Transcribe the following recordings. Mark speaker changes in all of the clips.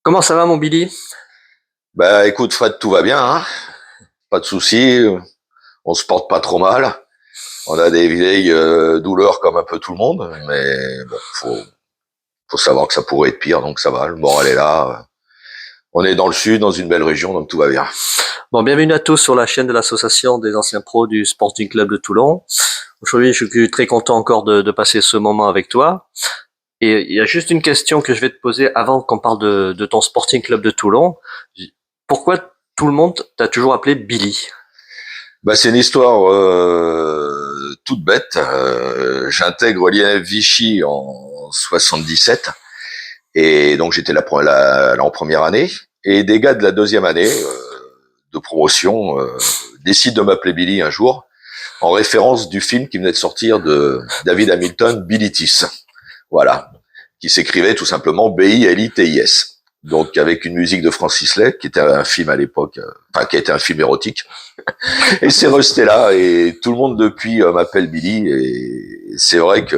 Speaker 1: Comment ça va, mon Billy?
Speaker 2: Bah écoute Fred, tout va bien, hein, pas de soucis, on se porte pas trop mal. On a des vieilles douleurs comme un peu tout le monde, mais bon, faut savoir que ça pourrait être pire, donc ça va, le moral est là. On est dans le sud, dans une belle région, donc tout va bien.
Speaker 1: Bon, bienvenue à tous sur la chaîne de l'association des anciens pros du Sporting Club de Toulon. Aujourd'hui, je suis très content encore de passer ce moment avec toi. Et il y a juste une question que je vais te poser avant qu'on parle de ton Sporting Club de Toulon. Pourquoi tout le monde t'a toujours appelé Billy?
Speaker 2: Bah c'est une histoire toute bête. J'intègre l'INF Vichy en 77, et donc j'étais là en première année, et des gars de la deuxième année de promotion décident de m'appeler Billy un jour, en référence du film qui venait de sortir de David Hamilton, Bilitis. Voilà. Qui s'écrivait tout simplement Bilitis. Donc, avec une musique de Francis Lay, qui était un film à l'époque, enfin, qui était un film érotique. Et c'est resté là, et tout le monde depuis m'appelle Billy, et c'est vrai que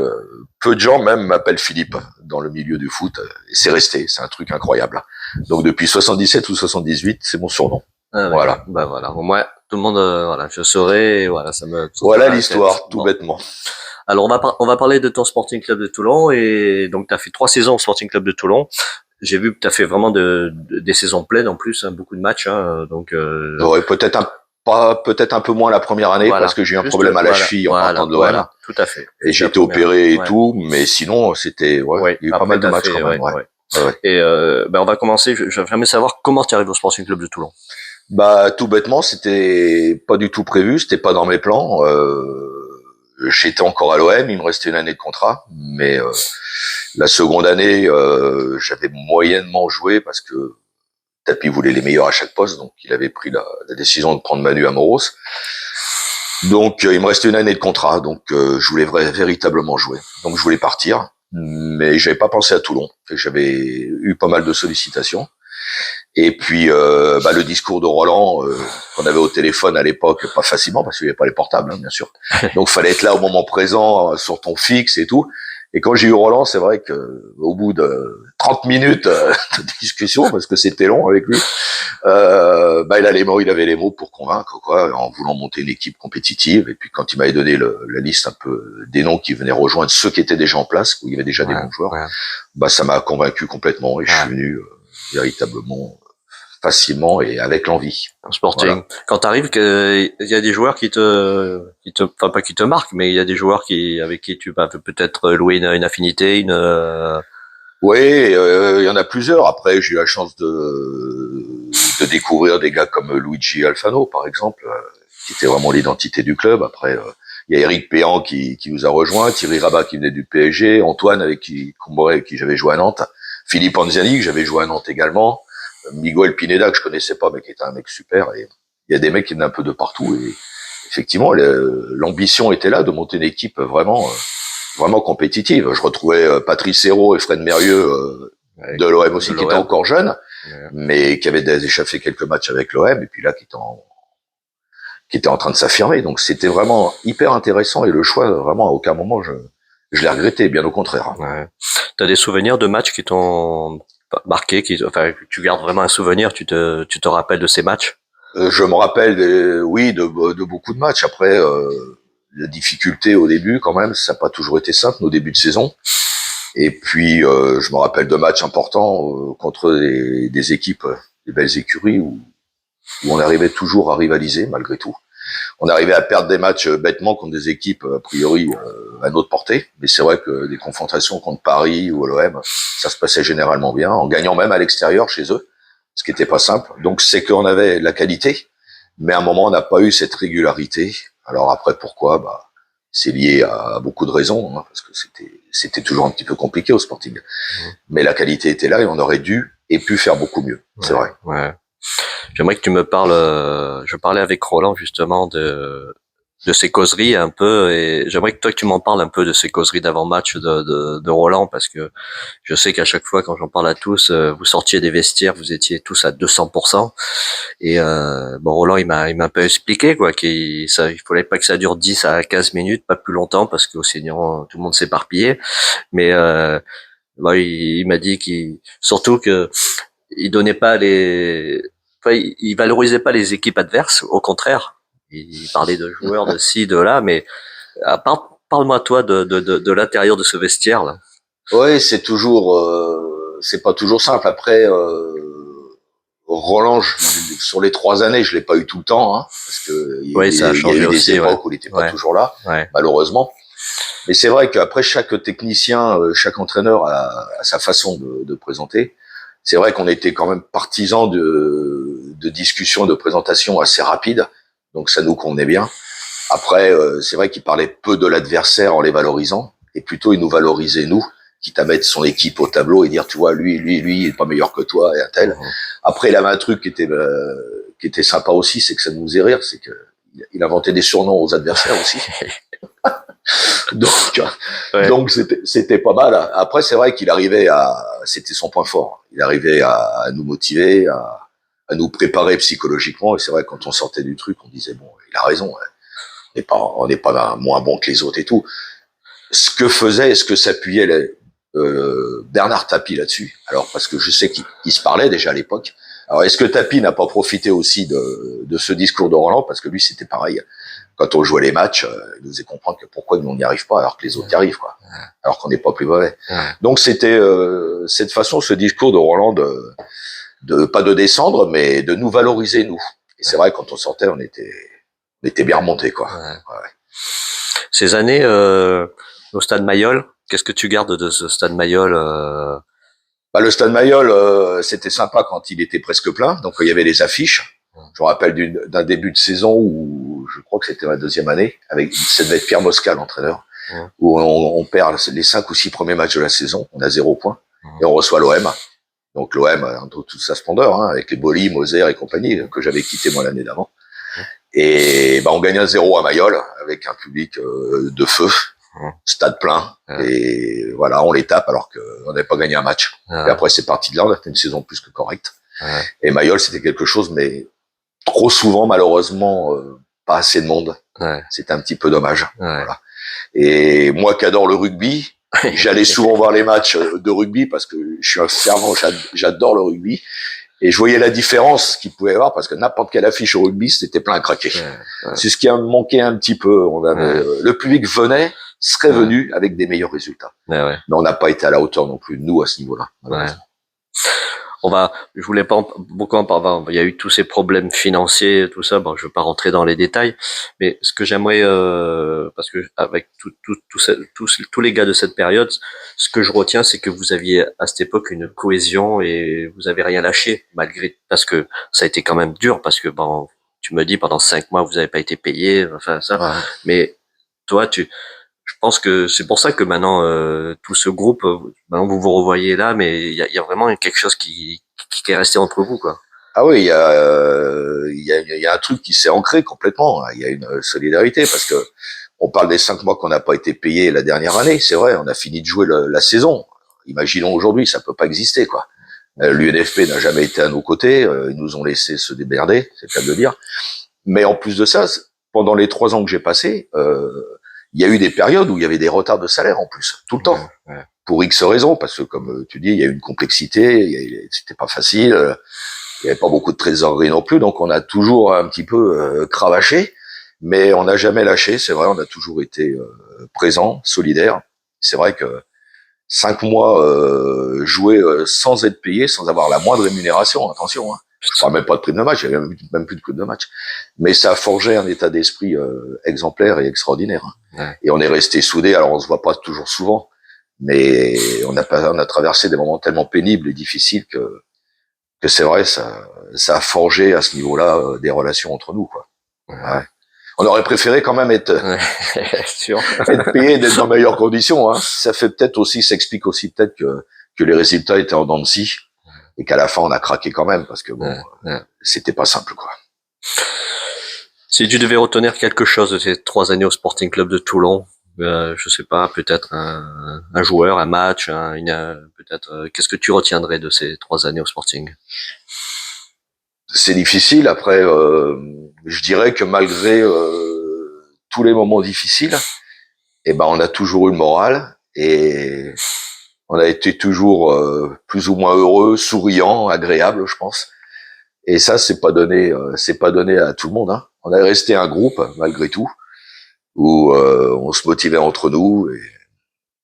Speaker 2: peu de gens même m'appellent Philippe dans le milieu du foot, et c'est resté, c'est un truc incroyable. Donc, depuis 77 ou 78, c'est mon surnom.
Speaker 1: Ah, d'accord.
Speaker 2: Voilà.
Speaker 1: Bah voilà. Au moins, tout le monde, voilà, je saurais, et voilà, ça me.
Speaker 2: Voilà
Speaker 1: Ok.
Speaker 2: l'histoire, tout
Speaker 1: Bon.
Speaker 2: bêtement.
Speaker 1: Alors, on va parler de ton Sporting Club de Toulon, et donc, tu as fait 3 saisons au Sporting Club de Toulon. J'ai vu que tu as fait vraiment des saisons pleines en plus, hein, beaucoup de matchs, hein, donc
Speaker 2: J'aurais peut-être un peu moins la première année parce
Speaker 1: voilà,
Speaker 2: que j'ai eu un
Speaker 1: juste
Speaker 2: problème à la
Speaker 1: voilà,
Speaker 2: cheville en partant
Speaker 1: voilà,
Speaker 2: de l'OM,
Speaker 1: voilà, tout à fait.
Speaker 2: et
Speaker 1: Juste
Speaker 2: j'ai
Speaker 1: la
Speaker 2: été
Speaker 1: première année.
Speaker 2: opéré et
Speaker 1: Ouais,
Speaker 2: tout, mais sinon c'était, ouais,
Speaker 1: ouais.
Speaker 2: il y a eu pas
Speaker 1: Après
Speaker 2: mal de
Speaker 1: t'as
Speaker 2: matchs
Speaker 1: fait,
Speaker 2: quand même,
Speaker 1: ouais,
Speaker 2: ouais.
Speaker 1: ouais.
Speaker 2: Ouais, ouais.
Speaker 1: Et ben on va commencer. J'aimerais jamais savoir comment tu arrives au Sporting Club de Toulon.
Speaker 2: Bah tout bêtement, c'était pas du tout prévu, c'était pas dans mes plans. J'étais encore à l'OM, il me restait une année de contrat, mais la seconde année, j'avais moyennement joué parce que Tapi voulait les meilleurs à chaque poste, donc il avait pris la décision de prendre Manu Amoros. Donc il me restait une année de contrat, donc je voulais véritablement jouer. Donc je voulais partir, mais j'avais pas pensé à Toulon. J'avais eu pas mal de sollicitations. Et puis le discours de Roland qu'on avait au téléphone à l'époque, pas facilement parce qu'il n'y avait pas les portables, hein, bien sûr. Donc fallait être là au moment présent sur ton fixe et tout. Et quand j'ai eu Roland, c'est vrai que au bout de 30 minutes de discussion, parce que c'était long avec lui, il avait les mots pour convaincre, quoi, en voulant monter une équipe compétitive. Et puis quand il m'avait donné la liste un peu des noms qui venaient rejoindre ceux qui étaient déjà en place, où il y avait déjà des
Speaker 1: Ouais,
Speaker 2: bons joueurs,
Speaker 1: ouais,
Speaker 2: bah ça m'a convaincu complètement, et je suis
Speaker 1: ouais.
Speaker 2: venu véritablement facilement et avec l'envie.
Speaker 1: Au Sporting.
Speaker 2: Voilà.
Speaker 1: Quand t'arrives, il y a des joueurs enfin pas qui te marquent, mais il y a des joueurs avec qui tu vas peut-être louer une affinité, une.
Speaker 2: Oui, il y en a plusieurs. Après, j'ai eu la chance de découvrir des gars comme Luigi Alfano, par exemple, qui était vraiment l'identité du club. Après, il y a Eric Péan qui nous a rejoint, Thierry Rabat qui venait du PSG, Antoine avec qui j'avais joué à Nantes, Philippe Anziani que j'avais joué à Nantes également, Miguel Pineda que je connaissais pas mais qui était un mec super. Et il y a des mecs qui venaient un peu de partout, et effectivement l'ambition était là de monter une équipe vraiment compétitive. Je retrouvais Patrice Hérault et Fred Mérieux
Speaker 1: Ouais,
Speaker 2: de l'OM
Speaker 1: de
Speaker 2: aussi, qui étaient
Speaker 1: l'OM.
Speaker 2: encore jeunes,
Speaker 1: Ouais.
Speaker 2: mais qui avaient déjà fait quelques matchs avec l'OM, et puis là qui était en train de s'affirmer. Donc c'était vraiment hyper intéressant, et le choix, vraiment, à aucun moment je l'ai regretté, bien au contraire.
Speaker 1: Ouais. T'as des souvenirs de matchs qui t'ont marqué, enfin, que tu gardes vraiment un souvenir, tu te rappelles de ces matchs?
Speaker 2: Je me rappelle, oui, de beaucoup de matchs. Après, la difficulté au début, quand même, ça n'a pas toujours été simple, nos débuts de saison. Et puis, je me rappelle de matchs importants contre des équipes, des belles écuries, où on arrivait toujours à rivaliser malgré tout. On arrivait à perdre des matchs bêtement contre des équipes a priori à notre portée, mais c'est vrai que des confrontations contre Paris ou l'OM, ça se passait généralement bien, en gagnant même à l'extérieur chez eux, ce qui n'était pas simple. Donc c'est qu'on avait la qualité, mais à un moment on n'a pas eu cette régularité. Alors après pourquoi, bah c'est lié à beaucoup de raisons, hein, parce que c'était toujours un petit peu compliqué au Sporting.
Speaker 1: Mhm.
Speaker 2: Mais la qualité était là, et on aurait dû et pu faire beaucoup mieux, c'est
Speaker 1: Ouais,
Speaker 2: vrai.
Speaker 1: ouais. J'aimerais que tu me parles. Je parlais avec Roland justement de ces causeries un peu, et j'aimerais que toi que tu m'en parles un peu de ces causeries d'avant-match de Roland, parce que je sais qu'à chaque fois quand j'en parle à tous, vous sortiez des vestiaires, vous étiez tous à 200%. Et bon, Roland il m'a un peu expliqué quoi, il fallait pas que ça dure 10 à 15 minutes, pas plus longtemps, parce que sinon tout le monde s'éparpillait. Mais il m'a dit qu'il surtout que il donnait pas il valorisait pas les équipes adverses. Au contraire, il parlait de joueurs de ci, de là, mais parle-moi toi de l'intérieur de ce vestiaire là.
Speaker 2: Ouais, c'est pas toujours simple. Après, Roland, sur les 3 années, je l'ai pas eu tout le temps, hein, parce que
Speaker 1: Oui, ça a
Speaker 2: il y a
Speaker 1: changé
Speaker 2: eu des
Speaker 1: aussi, ouais.
Speaker 2: époques où il n'était pas
Speaker 1: Ouais,
Speaker 2: toujours là,
Speaker 1: ouais.
Speaker 2: malheureusement. Mais c'est vrai qu'après, chaque technicien, chaque entraîneur a sa façon de présenter. C'est vrai qu'on était quand même partisans de discussions, de présentations assez rapides, donc ça nous convenait bien. Après, c'est vrai qu'il parlait peu de l'adversaire en les valorisant, et plutôt il nous valorisait nous, quitte à mettre son équipe au tableau et dire, tu vois, lui, il est pas meilleur que toi et un tel.
Speaker 1: Mhm.
Speaker 2: Après, il avait un truc qui était sympa aussi, c'est que ça nous faisait rire, c'est que il inventait des surnoms aux adversaires aussi. Donc,
Speaker 1: Ouais,
Speaker 2: donc c'était pas mal. Après, c'est vrai qu'il arrivait c'était son point fort. Il arrivait à nous motiver, à nous préparer psychologiquement. Et c'est vrai, quand on sortait du truc, on disait bon, il a raison. Hein. On n'est pas moins bon que les autres et tout. Ce que s'appuyait Bernard Tapie là-dessus. Alors parce que je sais qu'il se parlait déjà à l'époque. Alors est-ce que Tapie n'a pas profité aussi de ce discours de Roland, parce que lui c'était pareil. Quand on jouait les matchs, il nous faisait comprendre que pourquoi nous on n'y arrive pas alors que les autres y arrivent, quoi. Alors qu'on n'est pas plus mauvais.
Speaker 1: ouais.
Speaker 2: Donc c'était cette façon, ce discours de Roland de pas de descendre, mais de nous valoriser nous. Et c'est vrai, quand on sortait, on était bien remonté, quoi.
Speaker 1: Ouais.
Speaker 2: Ouais.
Speaker 1: Ces années au Stade Mayol, qu'est-ce que tu gardes de ce Stade Mayol
Speaker 2: Bah, le Stade Mayol, c'était sympa quand il était presque plein, donc il y avait les affiches. Je me rappelle d'un début de saison où je crois que c'était ma deuxième année, ça devait être Pierre Mosca, l'entraîneur,
Speaker 1: Ouais.
Speaker 2: où on perd les 5 ou 6 premiers matchs de la saison, on a 0 point, et on reçoit l'OM. Donc l'OM, dans toute sa splendeur, hein, avec les Boli, Moser et compagnie, que j'avais quitté moi l'année d'avant. Et bah, on gagne 1-0 à Mayol, avec un public de feu, stade plein, et voilà, on les tape alors qu'on n'avait pas gagné un match. Et après, c'est parti de là, on a fait une saison plus que correcte. Et Mayol, c'était quelque chose, mais trop souvent, malheureusement, pas assez de monde. C'était un petit peu dommage. Voilà. Et moi qui adore le rugby, j'allais souvent voir les matchs de rugby parce que je suis un fervent, j'adore le rugby. Et je voyais la différence qu'il pouvait y avoir, parce que n'importe quelle affiche au rugby, c'était plein à craquer. C'est ce qui a manqué un petit peu. Le public serait venu avec des meilleurs résultats. Mais on n'a pas été à la hauteur non plus, nous, à ce niveau-là.
Speaker 1: Je voulais pas beaucoup en parler. Il y a eu tous ces problèmes financiers, tout ça. Bon, je veux pas rentrer dans les détails, mais ce que j'aimerais, parce que avec tous les gars de cette période, ce que je retiens, c'est que vous aviez à cette époque une cohésion et vous avez rien lâché, parce que ça a été quand même dur, parce que bon, tu me dis pendant 5 mois vous avez pas été payé, enfin ça. Mais toi, je pense que c'est pour ça que maintenant tout ce groupe, maintenant vous vous revoyez là, mais il y a vraiment quelque chose qui est resté entre vous, quoi.
Speaker 2: Ah oui, il y a un truc qui s'est ancré complètement. Il y a une solidarité, parce que on parle des 5 mois qu'on n'a pas été payé la dernière année. C'est vrai, on a fini de jouer la saison. Imaginons aujourd'hui, ça peut pas exister, quoi. L'UNFP n'a jamais été à nos côtés. Ils nous ont laissé se démerder, c'est le cas de le dire. Mais en plus de ça, pendant les 3 ans que j'ai passés, il y a eu des périodes où il y avait des retards de salaire en plus, tout le temps. Pour X raisons, parce que comme tu dis, il y a eu une complexité, c'était pas facile, il y avait pas beaucoup de trésorerie non plus, donc on a toujours un petit peu cravaché, mais on n'a jamais lâché, c'est vrai, on a toujours été présent, solidaire. C'est vrai que 5 mois joués sans être payé, sans avoir la moindre rémunération, attention, hein. Je parle même pas de prime de match, il y avait même plus de prime de match. Mais ça a forgé un état d'esprit exemplaire et extraordinaire. Hein. Et on est resté soudés, alors on se voit pas toujours souvent, mais on a traversé des moments tellement pénibles et difficiles que c'est vrai, ça a forgé à ce niveau-là des relations entre nous, quoi. Ouais. On aurait préféré quand même être payé, d'être dans meilleures conditions. Hein. Ça explique aussi peut-être que les résultats étaient en dents de scie et qu'à la fin on a craqué quand même, parce que bon, c'était pas simple, quoi.
Speaker 1: Si tu devais retenir quelque chose de ces 3 années au Sporting Club de Toulon, je sais pas, peut-être un joueur, un match, peut-être. Qu'est-ce que tu retiendrais de ces 3 années au Sporting?
Speaker 2: C'est difficile. Après, je dirais que malgré tous les moments difficiles, eh ben on a toujours eu le moral, et On a été toujours plus ou moins heureux, souriant, agréable, je pense. Et ça, c'est pas donné à tout le monde. Hein. On est resté un groupe malgré tout, où on se motivait entre nous.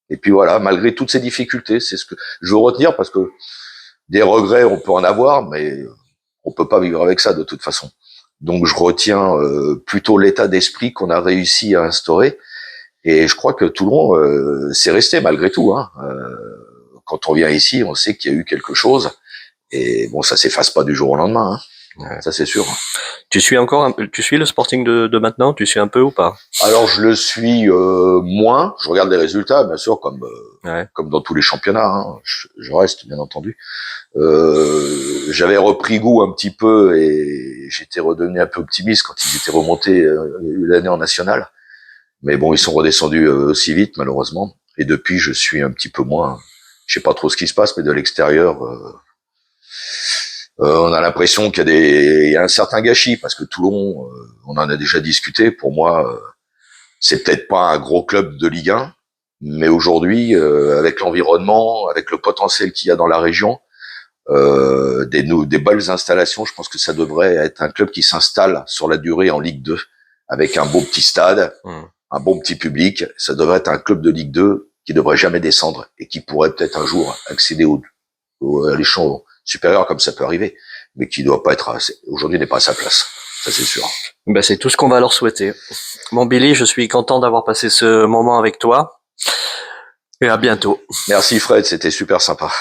Speaker 2: Et puis voilà, malgré toutes ces difficultés, c'est ce que je veux retenir parce que des regrets, on peut en avoir, mais on peut pas vivre avec ça de toute façon. Donc je retiens plutôt l'état d'esprit qu'on a réussi à instaurer. Et je crois que Toulon, c'est resté malgré tout. Hein. Quand on vient ici, on sait qu'il y a eu quelque chose. Et bon, ça s'efface pas du jour au lendemain. Hein. Ouais. Ça c'est sûr.
Speaker 1: Tu suis le Sporting de maintenant? Tu suis un peu ou pas?
Speaker 2: Alors je le suis moins. Je regarde les résultats, bien sûr, comme dans tous les championnats. Hein. Je reste bien entendu. J'avais repris goût un petit peu et j'étais redevenu un peu optimiste quand ils étaient remontés l'année en nationale. Mais bon, ils sont redescendus aussi vite malheureusement. Et depuis, je suis un petit peu moins. Je sais pas trop ce qui se passe, mais de l'extérieur. On a l'impression il y a un certain gâchis parce que Toulon, on en a déjà discuté. Pour moi, c'est peut-être pas un gros club de Ligue 1, mais aujourd'hui, avec l'environnement, avec le potentiel qu'il y a dans la région, des belles installations, je pense que ça devrait être un club qui s'installe sur la durée en Ligue 2 avec un beau petit stade, un bon petit public. Ça devrait être un club de Ligue 2 qui devrait jamais descendre et qui pourrait peut-être un jour accéder à l'échelon supérieur comme ça peut arriver, mais qui doit pas être aujourd'hui n'est pas à sa place. Ça c'est sûr.
Speaker 1: Ben, c'est tout ce qu'on va leur souhaiter. Bon Billy, je suis content d'avoir passé ce moment avec toi et à bientôt.
Speaker 2: Merci Fred, c'était super sympa.